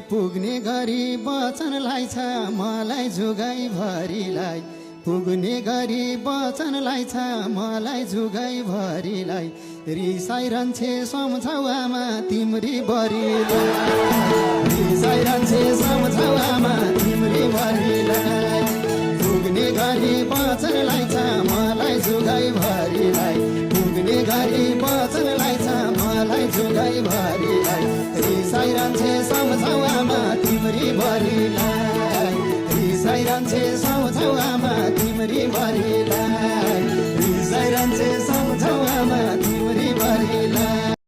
पुग्ने गरी वचनलाई छ मलाई जुगाई भरिलाई पुग्ने गरी वचनलाई छ मलाई जुगाई भरिलाई रिसाइरहन्छे सम्झौ आमा तिम्री बरिलाई रिसाइरहन्छे सम्झौ आमा तिम्री बरिलाई पुग्ने गरी वचनलाई छ मलाई जुगाई भरिलाई पुग्ने गरी वचनलाई छ मलाई जुगाई भरिलाई रिसाइरहन्छे सम्झौ आमा तिम्री बरिलाई रिसाइरहन्छे सम्झौ आमा तिम्री बरिलाई